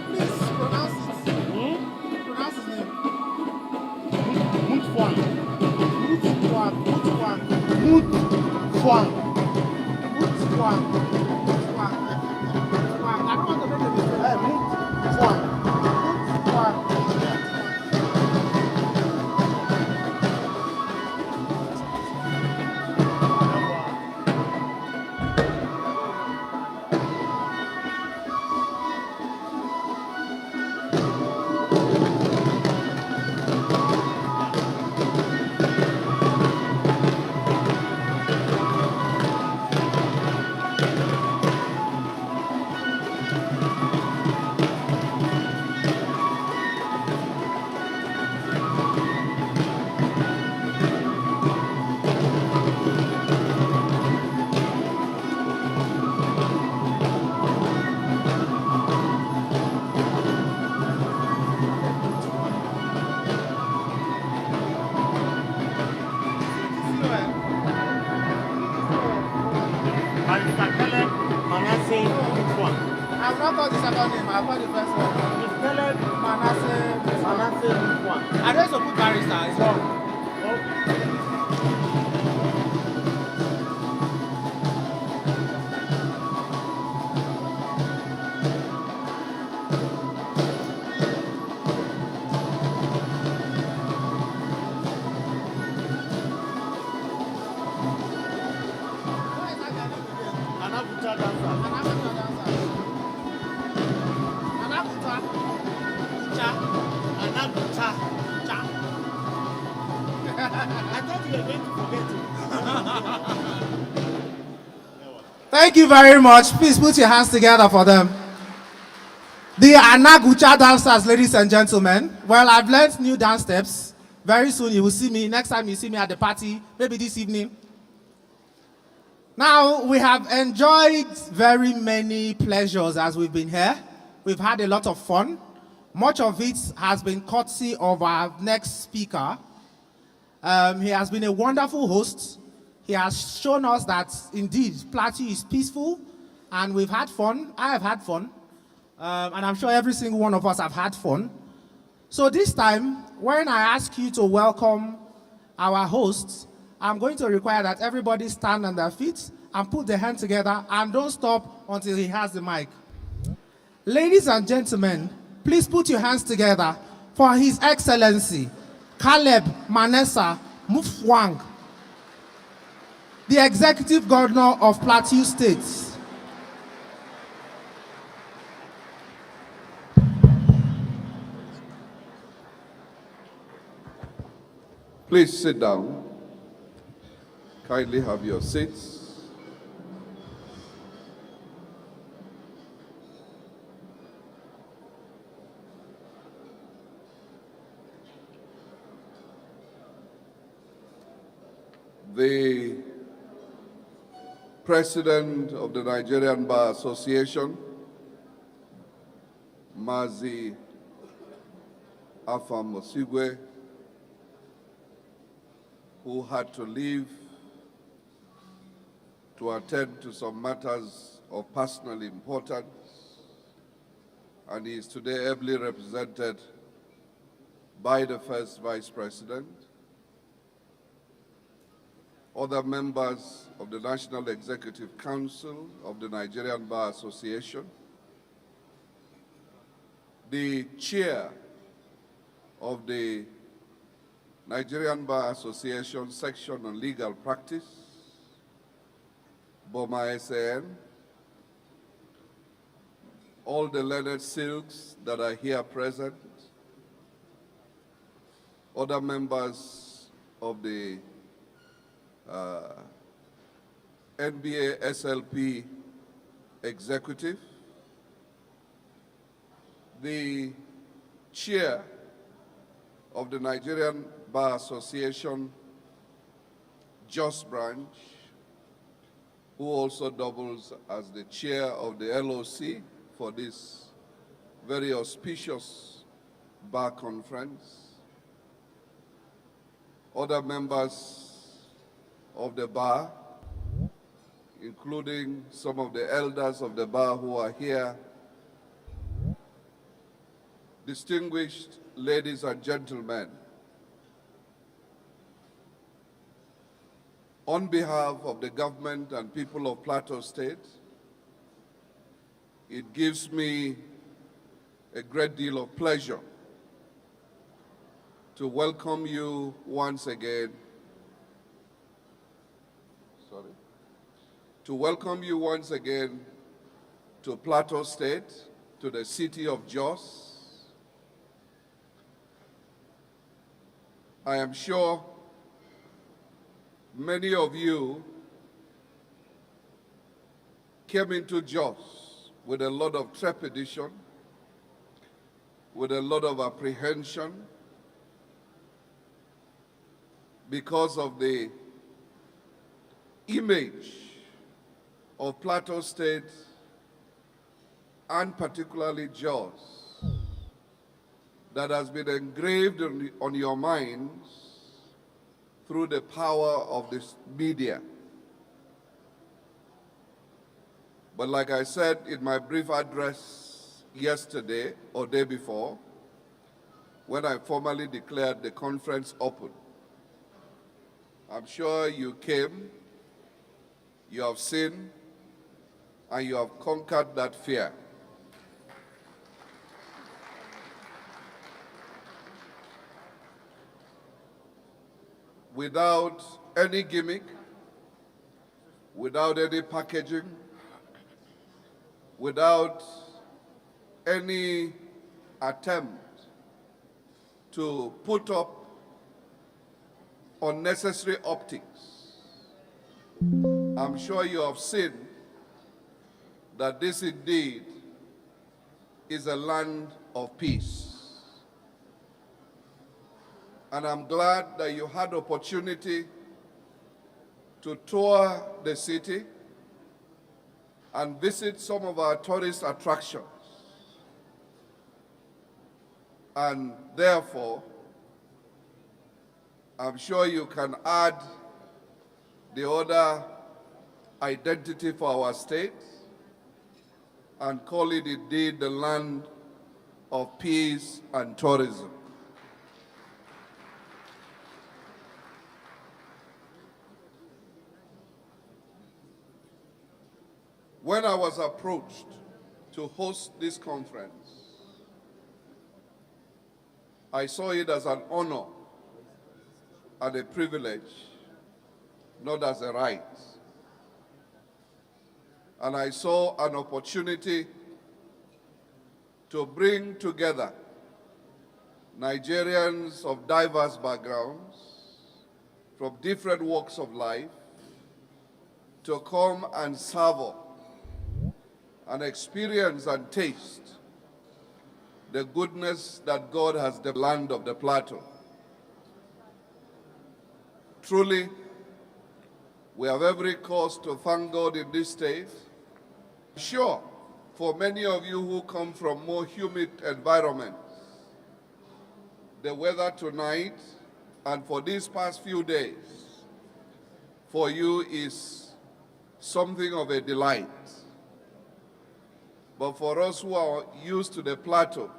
Please pronounce it. Pronounce his name. Mutfwang. Mutfwang. Mutfwang. Mutfwang. Mutfwang. Mutfwang. Mutfwang. I don't want to make a mistake. Mutfwang. Mutfwang. Caleb Manasseh Mutfwang. I've not called the second name. I've called the first one. Caleb Manasseh. Manasseh Mutfwang. I don't support barrister. It's wrong. What is that guy name again? Anabuta dancer. Anabuta dancer. Anabuta. Ucha. Anabuta. Cha. I thought you were going to forget it. Thank you very much. Please put your hands together for them. The Anagucha dancers, ladies and gentlemen. Well, I've learned new dance steps. Very soon you will see me. Next time you see me at the party, maybe this evening. Now, we have enjoyed very many pleasures as we've been here. We've had a lot of fun. Much of it has been courtesy of our next speaker. He has been a wonderful host. He has shown us that indeed Plateau is peaceful and we've had fun. I have had fun. And I'm sure every single one of us have had fun. So this time, when I ask you to welcome our hosts, I'm going to require that everybody stand on their feet and put their hands together and don't stop until he has the mic. Ladies and gentlemen, please put your hands together for His Excellency, Caleb Manasseh Mutfwang, the Executive Governor of Plateau State. Please sit down. Kindly have your seats. The President of the Nigerian Bar Association, Mazi Afam Osigwe, who had to leave to attend to some matters of personal importance, and he is today ably represented by the First Vice President, other members of the National Executive Council of the Nigerian Bar Association, the chair of the Nigerian Bar Association Section on Legal Practice, Boma SAN, all the learned silks that are here present, other members of the Nba-Slp executive, the chair of the Nigerian Bar Association Jos Branch, who also doubles as the chair of the LOC for this very auspicious bar conference, other members of the bar, including some of the elders of the bar who are here distinguished ladies and gentlemen, on behalf of the government and people of Plateau State, it gives me a great deal of pleasure to welcome you once again. To welcome you once again to Plateau State, to the city of Jos. I am sure many of you came into Jos with a lot of trepidation, with a lot of apprehension, because of the image of Plateau State, and particularly Jos, that has been engraved on your minds through the power of this media. But like I said in my brief address yesterday or day before, when I formally declared the conference open, I'm sure you came, you have seen, and you have conquered that fear. Without any gimmick, without any packaging, without any attempt to put up unnecessary optics. I'm sure you have seen that this indeed is a land of peace. And I'm glad that you had opportunity to tour the city and visit some of our tourist attractions. And therefore, I'm sure you can add the other identity for our state and call it indeed the land of peace and tourism. When I was approached to host this conference, I saw it as an honor and a privilege, not as a right. And I saw an opportunity to bring together Nigerians of diverse backgrounds, from different walks of life, to come and savor and experience and taste the goodness that God has the land of the Plateau. Truly, we have every cause to thank God in this state. Sure, for many of you who come from more humid environments, the weather tonight and for these past few days for you is something of a delight. But for us who are used to the Plateau,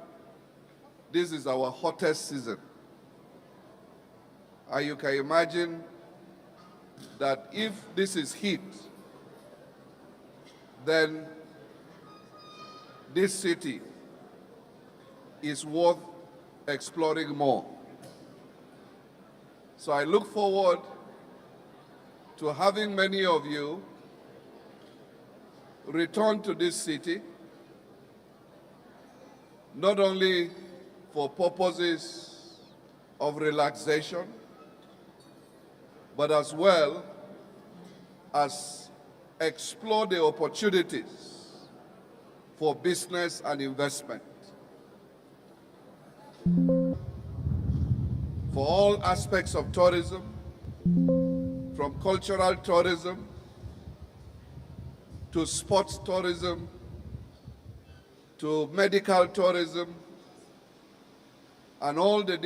this is our hottest season. And you can imagine that if this is heat, then this city is worth exploring more. So I look forward to having many of you return to this city, not only for purposes of relaxation, but as well as explore the opportunities for business and investment. For all aspects of tourism, from cultural tourism to sports tourism to medical tourism and all the